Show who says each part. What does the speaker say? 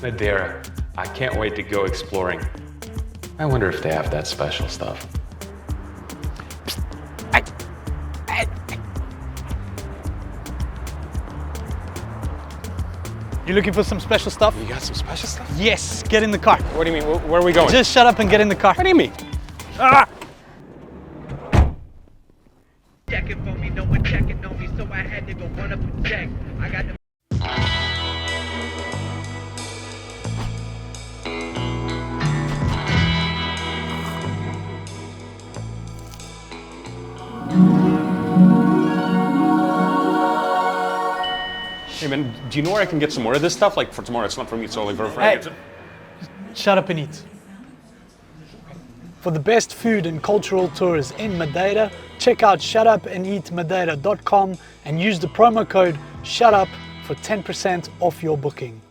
Speaker 1: Madeira. I can't wait to go exploring. I wonder if they have that special stuff.
Speaker 2: You looking for some special stuff?
Speaker 1: You got some special stuff?
Speaker 2: Yes, get in the car.
Speaker 1: What do you mean? Where are we going?
Speaker 2: Just shut up and get in the car.
Speaker 1: What do you mean?
Speaker 2: Ah!
Speaker 3: Checking for me, no one checking on me, so I had to go run up and check. I got the
Speaker 1: Hey man, do you know where I can get some more of this stuff? Like for tomorrow, it's not for me, it's only for a friend.
Speaker 2: Hey, shut up and eat. For the best food and cultural tours in Madeira, check out shutupandeatmadeira.com and use the promo code SHUTUP for 10% off your booking.